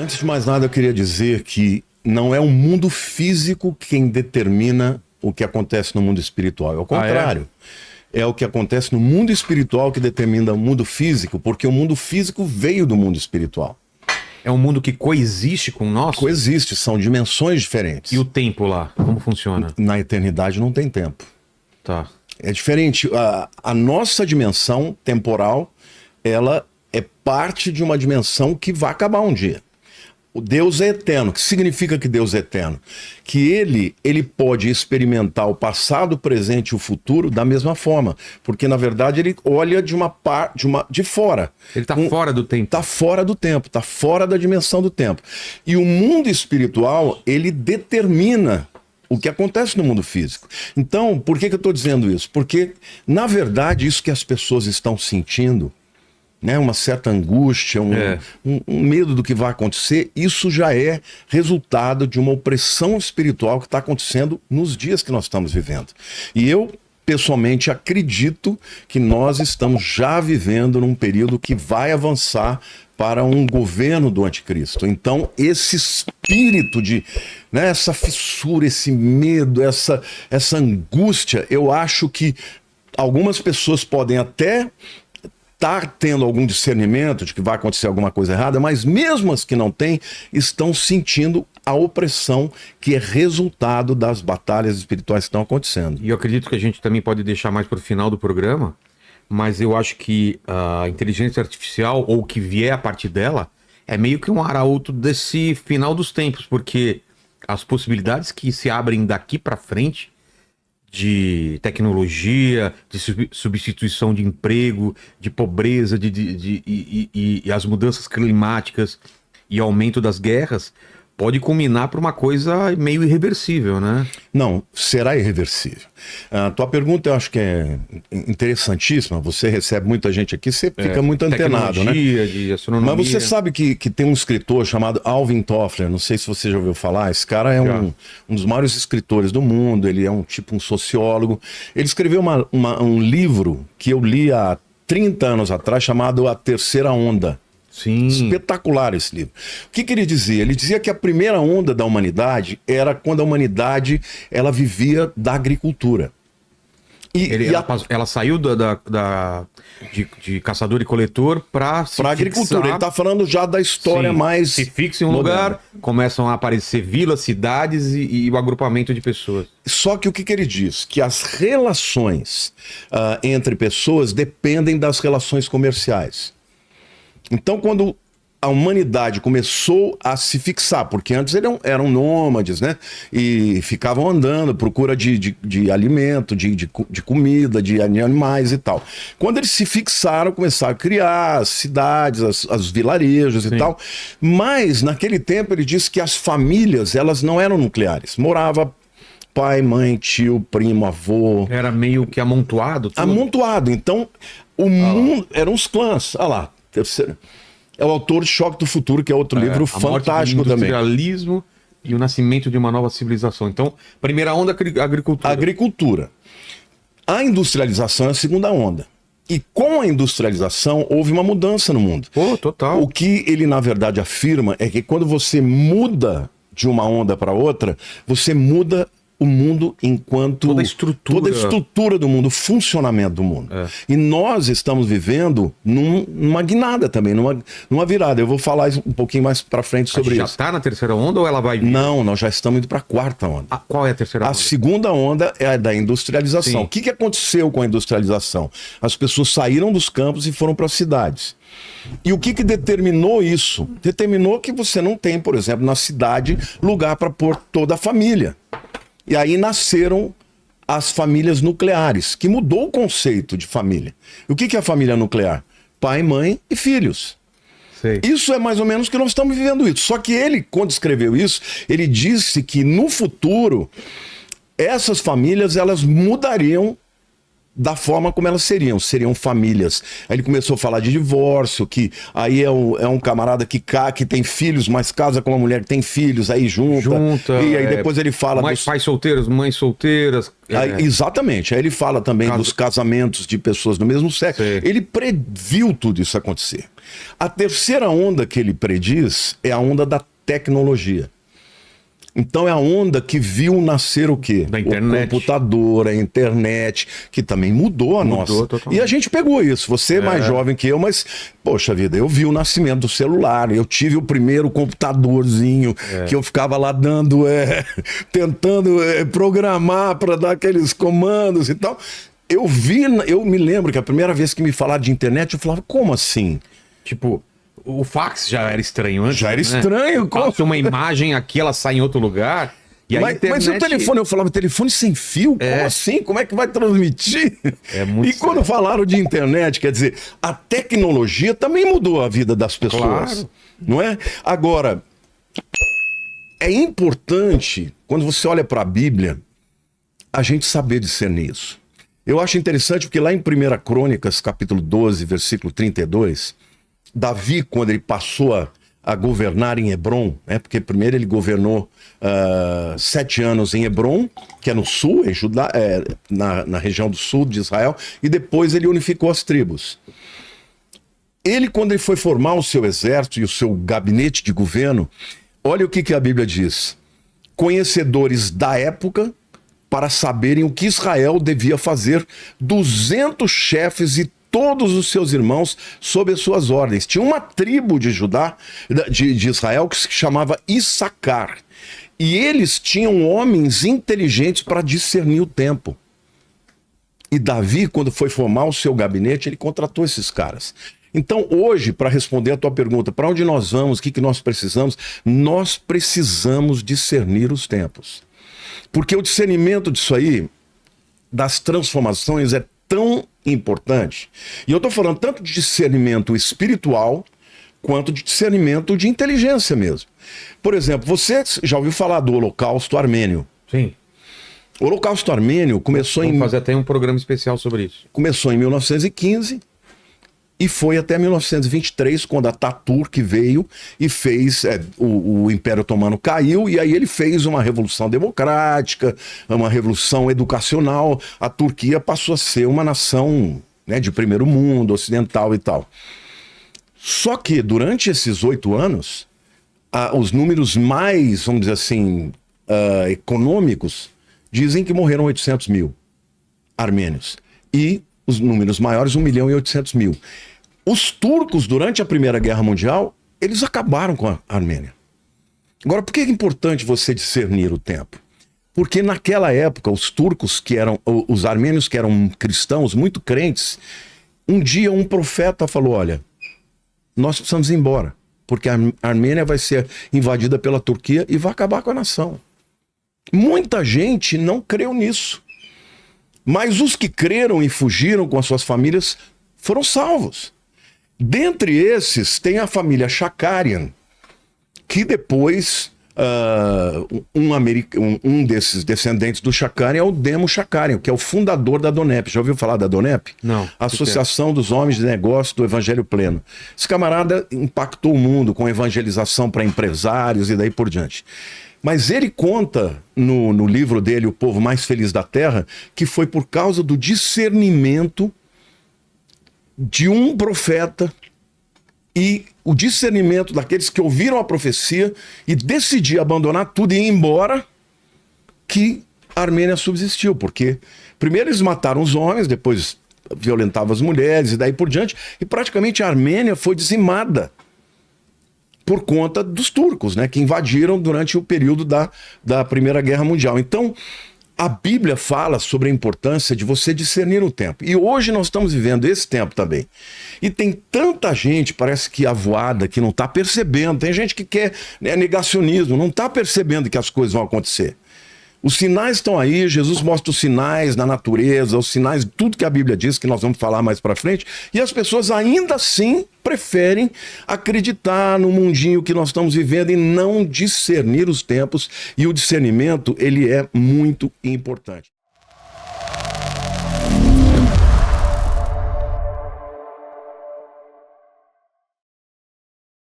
Antes de mais nada, eu queria dizer que não é o mundo físico quem determina o que acontece no mundo espiritual. É o contrário. É o que acontece no mundo espiritual que determina o mundo físico, porque o mundo físico veio do mundo espiritual. É um mundo que coexiste com o nosso? Coexiste, são dimensões diferentes. E o tempo lá, como funciona? Na eternidade não tem tempo. Tá. É diferente. A nossa dimensão temporal, ela é parte de uma dimensão que vai acabar um dia. O Deus é eterno. O que significa que Deus é eterno? Que ele pode experimentar o passado, o presente e o futuro da mesma forma. Porque, na verdade, ele olha de fora. Ele está fora do tempo. Está fora do tempo, está fora da dimensão do tempo. E o mundo espiritual, ele determina o que acontece no mundo físico. Então, por que eu estou dizendo isso? Porque, na verdade, isso que as pessoas estão sentindo, né, uma certa angústia, um medo do que vai acontecer, isso já é resultado de uma opressão espiritual que está acontecendo nos dias que nós estamos vivendo. E eu, pessoalmente, acredito que nós estamos já vivendo num período que vai avançar para um governo do anticristo. Então, esse espírito de, né, essa fissura, esse medo, essa angústia, eu acho que algumas pessoas podem até estar tendo algum discernimento de que vai acontecer alguma coisa errada, mas mesmo as que não têm, estão sentindo a opressão que é resultado das batalhas espirituais que estão acontecendo. E eu acredito que a gente também pode deixar mais para o final do programa, mas eu acho que a inteligência artificial, ou o que vier a partir dela, é meio que um arauto desse final dos tempos, porque as possibilidades que se abrem daqui para frente de tecnologia, de substituição de emprego, de pobreza, e as mudanças climáticas e aumento das guerras, pode culminar para uma coisa meio irreversível, né? Não, será irreversível. A tua pergunta eu acho que é interessantíssima. Você recebe muita gente aqui, você fica muito antenado, né? De astronomia. Mas você sabe que tem um escritor chamado Alvin Toffler, não sei se você já ouviu falar, esse cara é um dos maiores escritores do mundo, ele é um sociólogo. Ele escreveu um livro que eu li há 30 anos atrás, chamado A Terceira Onda. Sim. Espetacular esse livro. O que ele dizia? Ele dizia que a primeira onda da humanidade era quando a humanidade ela vivia da agricultura. Ela saiu de caçador e coletor para agricultura. Ele está falando já da história mais... Se fixa em um lugar, começam a aparecer vilas, cidades e o agrupamento de pessoas. Só que o que ele diz? Que as relações entre pessoas dependem das relações comerciais. Então, quando a humanidade começou a se fixar, porque antes eram nômades, né? E ficavam andando, procura de alimento, de comida, de animais e tal. Quando eles se fixaram, começaram a criar as cidades, as vilarejos e tal. Mas, naquele tempo, ele disse que as famílias, elas não eram nucleares. Morava pai, mãe, tio, primo, avô. Era meio que amontoado? Tudo. Amontoado. Então, o mundo... Eram os clãs. Olha lá. Terceiro. É o autor de Choque do Futuro, que é outro livro fantástico também. O industrialismo e o nascimento de uma nova civilização. Então, primeira onda, agricultura. Agricultura. A industrialização é a segunda onda. E com a industrialização, houve uma mudança no mundo. Pô, total. O que ele, na verdade, afirma é que quando você muda de uma onda para outra, você muda o mundo enquanto... Toda a estrutura do mundo, o funcionamento do mundo. E nós estamos vivendo numa guinada também, numa virada. Eu vou falar um pouquinho mais para frente sobre isso. Já está na terceira onda ou ela vai vir? Não, nós já estamos indo para a quarta onda. Qual é a terceira onda? A segunda onda é a da industrialização. Sim. O que aconteceu com a industrialização? As pessoas saíram dos campos e foram para as cidades. E o que determinou isso? Determinou que você não tem, por exemplo, na cidade, lugar para pôr toda a família. E aí nasceram as famílias nucleares, que mudou o conceito de família. E o que é a família nuclear? Pai, mãe e filhos. Sei. Isso é mais ou menos que nós estamos vivendo isso. Só que ele, quando escreveu isso, ele disse que no futuro, essas famílias elas mudariam da forma como elas seriam famílias. Aí ele começou a falar de divórcio, que aí é um camarada que tem filhos, mas casa com uma mulher que tem filhos, aí junta e aí depois ele fala pais solteiros, mães solteiras. Aí, exatamente, aí ele fala também dos casamentos de pessoas do mesmo sexo. Sim. Ele previu tudo isso acontecer. A terceira onda que ele prediz é a onda da tecnologia. Então é a onda que viu nascer o quê? Da internet. O computador, a internet, que também mudou a nossa. Totalmente. E a gente pegou isso. Você é mais jovem que eu, mas, poxa vida, eu vi o nascimento do celular. Eu tive o primeiro computadorzinho que eu ficava lá tentando programar para dar aqueles comandos e tal. Eu me lembro que a primeira vez que me falaram de internet, eu falava, como assim? Tipo, o fax já era estranho antes. Já era né? estranho. Passa uma imagem aqui, ela sai em outro lugar. E a internet... Mas o telefone, eu falava, telefone sem fio? Como assim? Como é que vai transmitir? É muito E quando falaram de internet, quer dizer, a tecnologia também mudou a vida das pessoas. Claro. Não é? Agora, é importante, quando você olha para a Bíblia, a gente saber discernir isso. Eu acho interessante porque lá em 1 Crônicas, capítulo 12, versículo 32, Davi, quando ele passou a governar em Hebrom, né? Porque primeiro ele governou 7 anos em Hebrom, que é no sul, em Judá, na região do sul de Israel, e depois ele unificou as tribos. Ele, quando ele foi formar o seu exército e o seu gabinete de governo, olha o que a Bíblia diz. Conhecedores da época para saberem o que Israel devia fazer, 200 chefes e todos os seus irmãos sob as suas ordens. Tinha uma tribo de Judá, de Israel, que se chamava Issacar. E eles tinham homens inteligentes para discernir o tempo. E Davi, quando foi formar o seu gabinete, ele contratou esses caras. Então, hoje, para responder a tua pergunta, para onde nós vamos, o que nós precisamos discernir os tempos. Porque o discernimento disso aí, das transformações, é tão importante. E eu estou falando tanto de discernimento espiritual, quanto de discernimento de inteligência mesmo. Por exemplo, você já ouviu falar do Holocausto Armênio? Sim. O Holocausto Armênio começou Vamos fazer até um programa especial sobre isso. Começou em 1915 e foi até 1923, quando a Ataturk veio e fez... o Império Otomano caiu e aí ele fez uma revolução democrática, uma revolução educacional. A Turquia passou a ser uma nação, né, de primeiro mundo, ocidental e tal. Só que durante esses 8 anos, os números mais, vamos dizer assim, econômicos, dizem que morreram 800 mil armênios. E os números maiores, 1.800.000. Os turcos, durante a Primeira Guerra Mundial, eles acabaram com a Armênia. Agora, por que é importante você discernir o tempo? Porque naquela época, os armênios que eram cristãos, muito crentes, um dia um profeta falou, olha, nós precisamos ir embora, porque a Armênia vai ser invadida pela Turquia e vai acabar com a nação. Muita gente não creu nisso. Mas os que creram e fugiram com as suas famílias foram salvos. Dentre esses, tem a família Shakarian, que depois, um desses descendentes do Shakarian é o Demo Shakarian, que é o fundador da DONEP. Já ouviu falar da DONEP? Não. Associação dos Homens de Negócio do Evangelho Pleno. Esse camarada impactou o mundo com evangelização para empresários e daí por diante. Mas ele conta no livro dele, O Povo Mais Feliz da Terra, que foi por causa do discernimento de um profeta e o discernimento daqueles que ouviram a profecia e decidiram abandonar tudo e ir embora, que a Armênia subsistiu. Porque primeiro eles mataram os homens, depois violentavam as mulheres e daí por diante, e praticamente a Armênia foi dizimada por conta dos turcos, né, que invadiram durante o período da Primeira Guerra Mundial. Então, a Bíblia fala sobre a importância de você discernir o tempo. E hoje nós estamos vivendo esse tempo também. E tem tanta gente, parece que avoada, que não está percebendo. Tem gente que quer negacionismo, não está percebendo que as coisas vão acontecer. Os sinais estão aí, Jesus mostra os sinais na natureza, os sinais de tudo que a Bíblia diz, que nós vamos falar mais para frente, e as pessoas ainda assim preferem acreditar no mundinho que nós estamos vivendo e não discernir os tempos, e o discernimento, ele é muito importante.